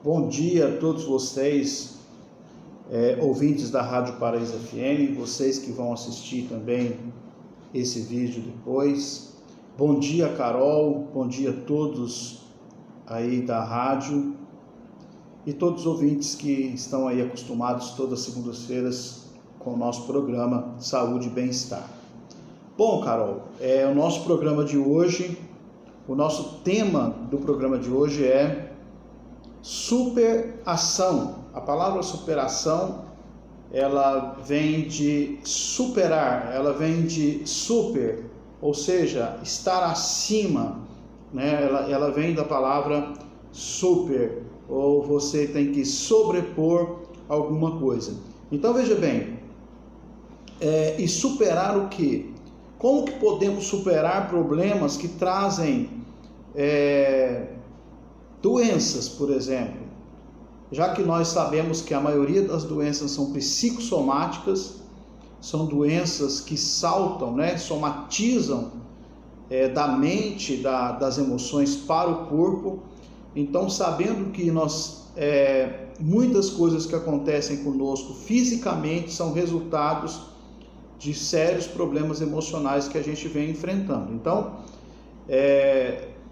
Bom dia a todos vocês, ouvintes da Rádio Paraíso FM, vocês que vão assistir também esse vídeo depois. Bom dia, Carol, bom dia a todos aí da rádio e todos os ouvintes que estão aí acostumados todas as segundas-feiras com o nosso programa Saúde e Bem-Estar. Bom, Carol, o nosso programa de hoje, o nosso tema do programa de hoje é superação. A palavra superação, ela vem de superar, ela vem de super, ou seja, estar acima, né? Ela vem da palavra super, ou você tem que sobrepor alguma coisa. Então veja bem, e superar o quê? Como que podemos superar problemas que trazem doenças, por exemplo? Já que nós sabemos que a maioria das doenças são psicossomáticas, são doenças que saltam, né, somatizam da mente, das emoções para o corpo. Então, sabendo que muitas coisas que acontecem conosco fisicamente são resultados de sérios problemas emocionais que a gente vem enfrentando. Então,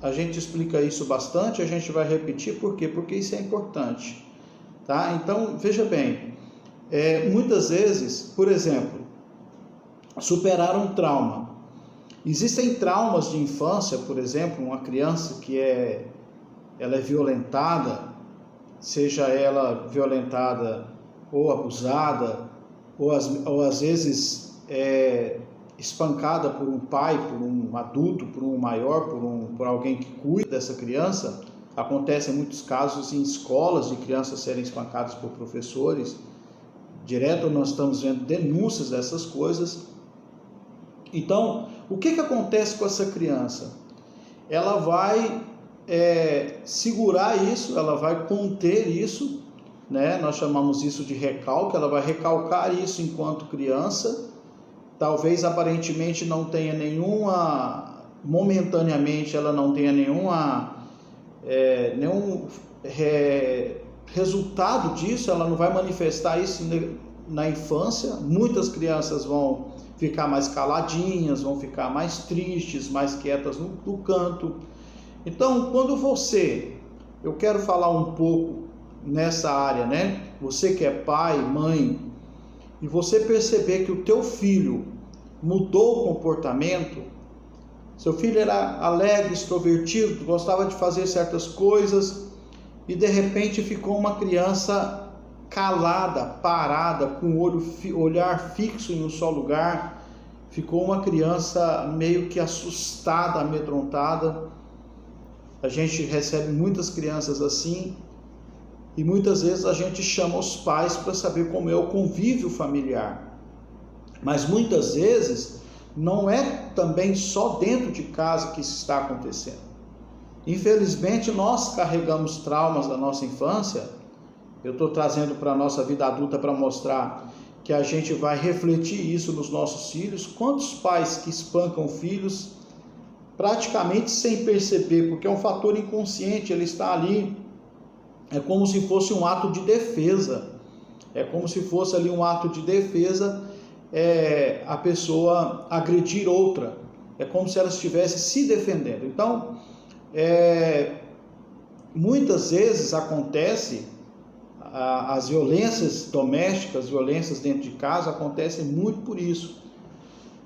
a gente explica isso bastante, a gente vai repetir, por quê? Porque isso é importante, tá? Então, veja bem, muitas vezes, por exemplo, superar um trauma. Existem traumas de infância, por exemplo, uma criança que ela é violentada, seja ela violentada ou abusada, ou às vezes espancada por um pai, por um adulto, por um maior, por alguém que cuida dessa criança. Acontecem muitos casos em escolas de crianças serem espancadas por professores. Direto nós estamos vendo denúncias dessas coisas. Então, o que acontece com essa criança? Ela vai segurar isso, ela vai conter isso, né? Nós chamamos isso de recalque. Ela vai recalcar isso enquanto criança. Talvez aparentemente não tenha momentaneamente ela não tenha nenhum resultado disso, ela não vai manifestar isso na infância. Muitas crianças vão ficar mais caladinhas, vão ficar mais tristes, mais quietas no canto. Então, eu quero falar um pouco nessa área, né? Você que é pai, mãe, e você perceber que o teu filho mudou o comportamento, seu filho era alegre, extrovertido, gostava de fazer certas coisas e de repente ficou uma criança calada, parada, com o olhar fixo em um só lugar, ficou uma criança meio que assustada, amedrontada. A gente recebe muitas crianças assim. E muitas vezes a gente chama os pais para saber como é o convívio familiar. Mas muitas vezes não é também só dentro de casa que isso está acontecendo. Infelizmente nós carregamos traumas da nossa infância. Eu estou trazendo para a nossa vida adulta para mostrar que a gente vai refletir isso nos nossos filhos. Quantos pais que espancam filhos praticamente sem perceber, porque é um fator inconsciente, ele está ali. É como se fosse um ato de defesa. É como se fosse ali um ato de defesa, a pessoa agredir outra. É como se ela estivesse se defendendo. Então, muitas vezes acontece, as violências domésticas, violências dentro de casa, acontecem muito por isso.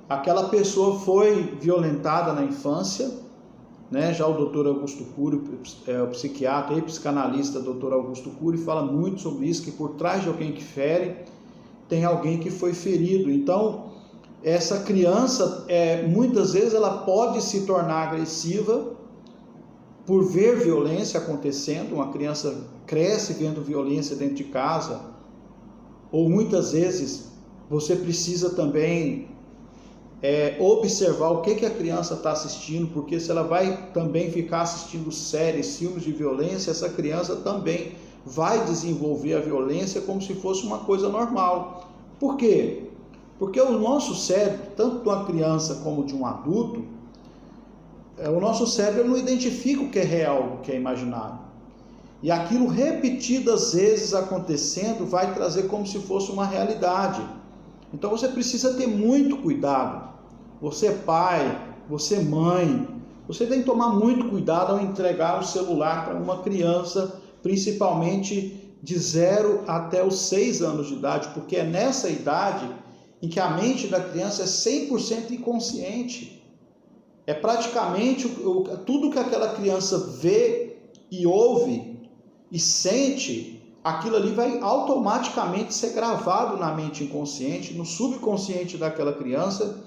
Aquela pessoa foi violentada na infância, né? Já o doutor Augusto Cury, o psiquiatra e psicanalista doutor Augusto Cury, fala muito sobre isso, que por trás de alguém que fere, tem alguém que foi ferido. Então, essa criança, muitas vezes ela pode se tornar agressiva por ver violência acontecendo. Uma criança cresce vendo violência dentro de casa, ou muitas vezes você precisa também observar o que a criança está assistindo, porque se ela vai também ficar assistindo séries, filmes de violência, essa criança também vai desenvolver a violência como se fosse uma coisa normal. Por quê? Porque o nosso cérebro, tanto de uma criança como de um adulto, o nosso cérebro não identifica o que é real, o que é imaginário. E aquilo repetidas vezes acontecendo vai trazer como se fosse uma realidade. Então você precisa ter muito cuidado. Você é pai, você é mãe, você tem que tomar muito cuidado ao entregar o celular para uma criança, principalmente de 0 até os 6 anos de idade, porque é nessa idade em que a mente da criança é 100% inconsciente. É praticamente tudo que aquela criança vê e ouve e sente, aquilo ali vai automaticamente ser gravado na mente inconsciente, no subconsciente daquela criança.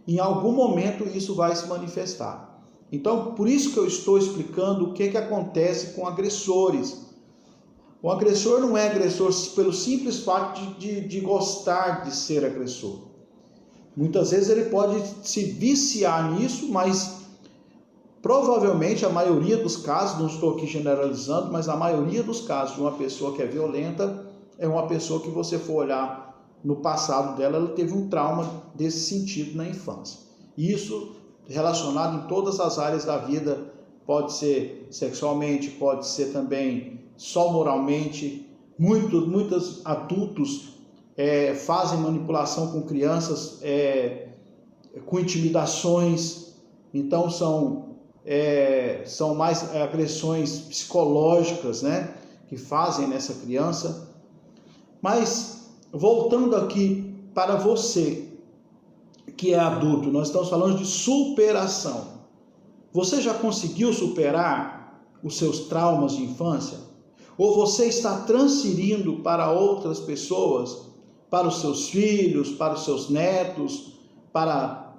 Em algum momento isso vai se manifestar. Então, por isso que eu estou explicando o que acontece com agressores. O agressor não é agressor pelo simples fato de gostar de ser agressor. Muitas vezes ele pode se viciar nisso, mas provavelmente a maioria dos casos, não estou aqui generalizando, mas a maioria dos casos de uma pessoa que é violenta é uma pessoa que, você for olhar no passado dela, ela teve um trauma desse sentido na infância. Isso relacionado em todas as áreas da vida, pode ser sexualmente, pode ser também só moralmente. Muitos adultos fazem manipulação com crianças, com intimidações. Então são mais agressões psicológicas, né, que fazem nessa criança. Mas voltando aqui para você que é adulto, nós estamos falando de superação. Você já conseguiu superar os seus traumas de infância? Ou você está transferindo para outras pessoas, para os seus filhos, para os seus netos, para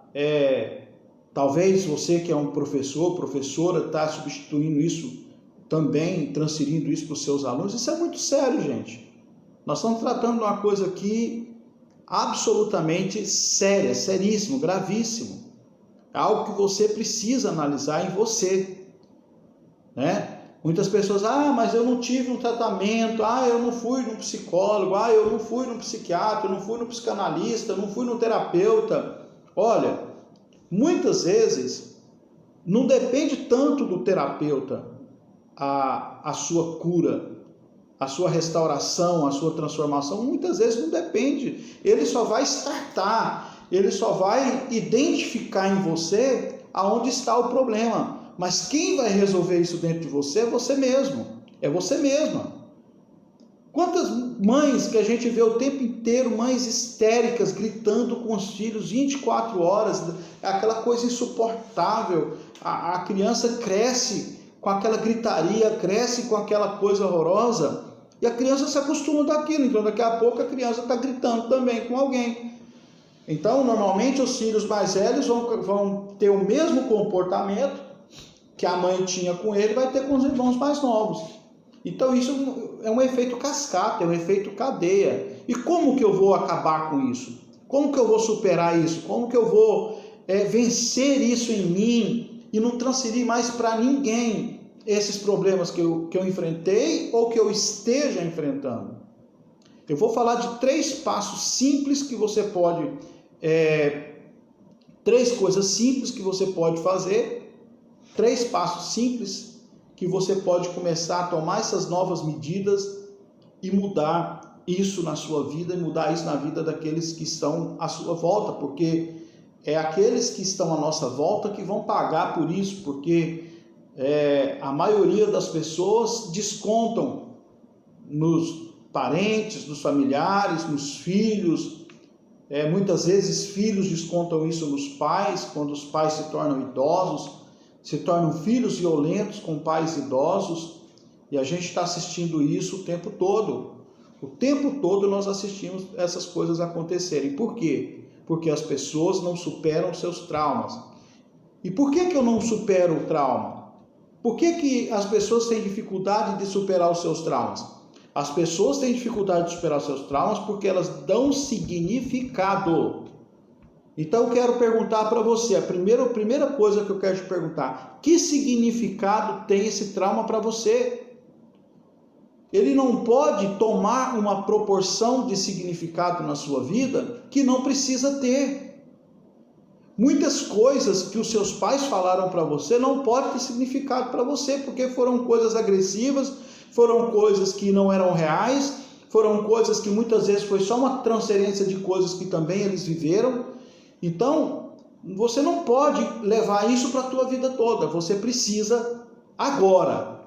talvez você que é um professor, professora, está substituindo isso também, transferindo isso para os seus alunos? Isso é muito sério, gente. Nós estamos tratando de uma coisa aqui absolutamente séria, seríssimo, gravíssimo. É algo que você precisa analisar em você, né? Muitas pessoas, mas eu não tive um tratamento, eu não fui no psicólogo, eu não fui no psiquiatra, eu não fui no psicanalista, eu não fui no terapeuta. Olha, muitas vezes não depende tanto do terapeuta a sua cura, a sua restauração, a sua transformação. Muitas vezes não depende. Ele só vai startar, ele só vai identificar em você aonde está o problema. Mas quem vai resolver isso dentro de você é você mesmo, é você mesma. Quantas mães que a gente vê o tempo inteiro, mães histéricas, gritando com os filhos 24 horas, aquela coisa insuportável. A criança cresce com aquela gritaria, cresce com aquela coisa horrorosa, e a criança se acostuma daquilo. Então daqui a pouco a criança está gritando também com alguém. Então normalmente os filhos mais velhos vão ter o mesmo comportamento que a mãe tinha com ele, vai ter com os irmãos mais novos. Então isso é um efeito cascata, é um efeito cadeia. E como que eu vou acabar com isso? Como que eu vou superar isso? Como que eu vou vencer isso em mim e não transferir mais para ninguém esses problemas que eu enfrentei ou que eu esteja enfrentando? Eu vou falar de 3 passos simples que você pode, 3 coisas simples que você pode fazer, 3 passos simples que você pode começar a tomar essas novas medidas e mudar isso na sua vida e mudar isso na vida daqueles que estão à sua volta, porque é aqueles que estão à nossa volta que vão pagar por isso, porque a maioria das pessoas descontam nos parentes, nos familiares, nos filhos. Muitas vezes filhos descontam isso nos pais, quando os pais se tornam idosos, se tornam filhos violentos com pais idosos, e a gente está assistindo isso o tempo todo. O tempo todo nós assistimos essas coisas acontecerem. Por quê? Porque as pessoas não superam seus traumas. E por que eu não supero o trauma? Por que as pessoas têm dificuldade de superar os seus traumas? As pessoas têm dificuldade de superar os seus traumas porque elas dão significado. Então eu quero perguntar para você, a primeira coisa que eu quero te perguntar: que significado tem esse trauma para você? Ele não pode tomar uma proporção de significado na sua vida que não precisa ter. Muitas coisas que os seus pais falaram para você não podem ter significado para você, porque foram coisas agressivas, foram coisas que não eram reais, foram coisas que muitas vezes foi só uma transferência de coisas que também eles viveram. Então, você não pode levar isso para a tua vida toda, você precisa agora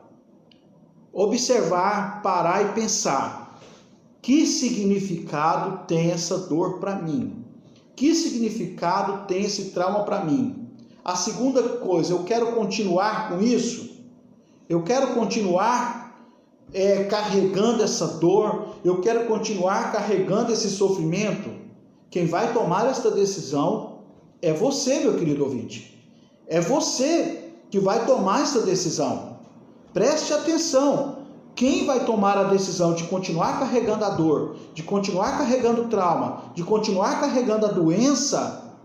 observar, parar e pensar: que significado tem essa dor para mim? Que significado tem esse trauma para mim? A segunda coisa, eu quero continuar com isso? Eu quero continuar carregando essa dor? Eu quero continuar carregando esse sofrimento? Quem vai tomar esta decisão é você, meu querido ouvinte. É você que vai tomar essa decisão. Preste atenção. Quem vai tomar a decisão de continuar carregando a dor, de continuar carregando o trauma, de continuar carregando a doença,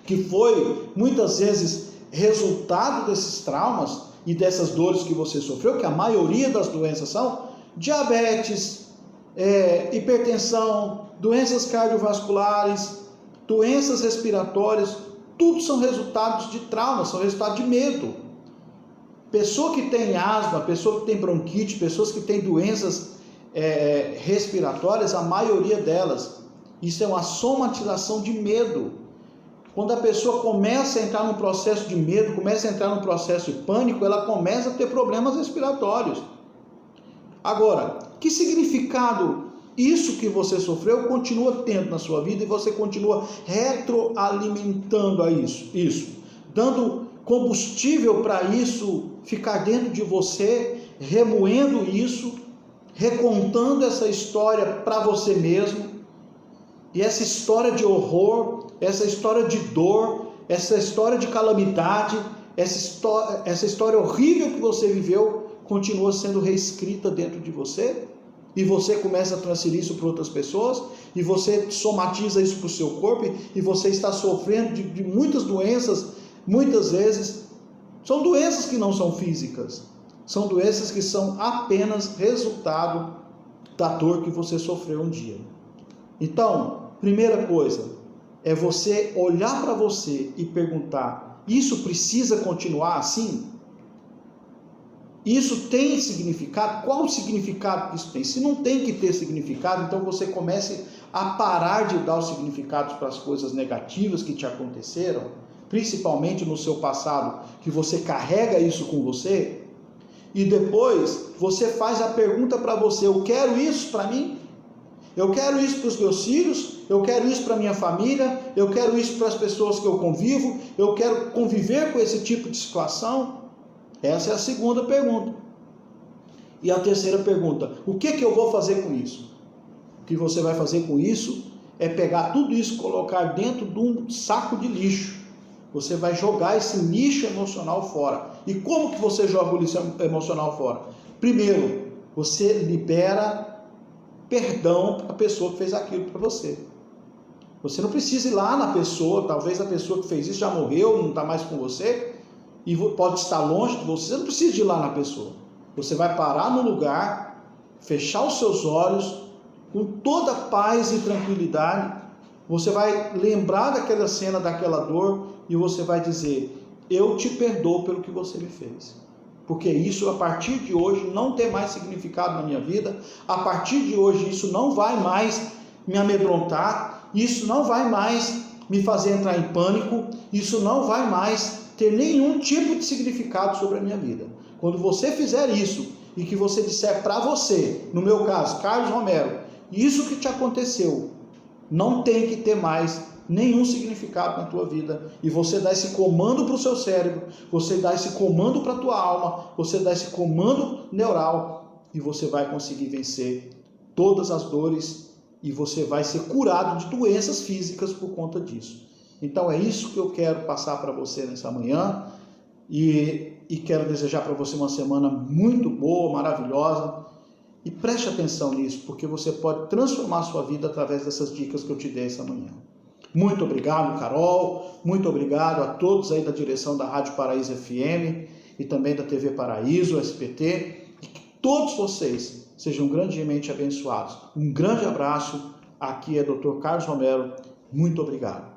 que foi muitas vezes resultado desses traumas e dessas dores que você sofreu, que a maioria das doenças são diabetes, hipertensão, doenças cardiovasculares, doenças respiratórias, tudo são resultados de trauma, são resultados de medo. Pessoa que tem asma, pessoa que tem bronquite, pessoas que têm doenças respiratórias, a maioria delas, isso é uma somatização de medo. Quando a pessoa começa a entrar num processo de medo, começa a entrar num processo de pânico, ela começa a ter problemas respiratórios. Agora, que significado isso que você sofreu continua tendo na sua vida e você continua retroalimentando a isso, dando combustível para isso ficar dentro de você, remoendo isso, recontando essa história para você mesmo, e essa história de horror, essa história de dor, essa história de calamidade, essa história horrível que você viveu, continua sendo reescrita dentro de você, e você começa a transferir isso para outras pessoas, e você somatiza isso para o seu corpo, e você está sofrendo de muitas doenças. Muitas vezes são doenças que não são físicas, são doenças que são apenas resultado da dor que você sofreu um dia. Então, primeira coisa, é você olhar para você e perguntar: isso precisa continuar assim? Isso tem significado? Qual o significado que isso tem? Se não tem que ter significado, então você comece a parar de dar os significados para as coisas negativas que te aconteceram, principalmente no seu passado, que você carrega isso com você, e depois você faz a pergunta para você: eu quero isso para mim? Eu quero isso para os meus filhos? Eu quero isso para a minha família? Eu quero isso para as pessoas que eu convivo? Eu quero conviver com esse tipo de situação? Essa é a segunda pergunta. E a terceira pergunta: o que eu vou fazer com isso? O que você vai fazer com isso é pegar tudo isso e colocar dentro de um saco de lixo. Você vai jogar esse lixo emocional fora. E como que você joga o lixo emocional fora? Primeiro, você libera perdão para a pessoa que fez aquilo para você. Você não precisa ir lá na pessoa, talvez a pessoa que fez isso já morreu, não está mais com você, e pode estar longe de você. Você não precisa ir lá na pessoa. Você vai parar no lugar, fechar os seus olhos, com toda paz e tranquilidade. Você vai lembrar daquela cena, daquela dor, e você vai dizer: eu te perdoo pelo que você me fez. Porque isso, a partir de hoje, não tem mais significado na minha vida. A partir de hoje, isso não vai mais me amedrontar. Isso não vai mais me fazer entrar em pânico. Isso não vai mais ter nenhum tipo de significado sobre a minha vida. Quando você fizer isso, e que você disser para você, no meu caso, Carlos Romero, isso que te aconteceu, não tem que ter mais nenhum significado na tua vida, e você dá esse comando para o seu cérebro, você dá esse comando para a tua alma, você dá esse comando neural, e você vai conseguir vencer todas as dores, e você vai ser curado de doenças físicas por conta disso. Então é isso que eu quero passar para você nessa manhã, e quero desejar para você uma semana muito boa, maravilhosa. E preste atenção nisso, porque você pode transformar a sua vida através dessas dicas que eu te dei essa manhã. Muito obrigado, Carol. Muito obrigado a todos aí da direção da Rádio Paraíso FM e também da TV Paraíso, SBT. E que todos vocês sejam grandemente abençoados. Um grande abraço. Aqui é Dr. Carlos Romero. Muito obrigado.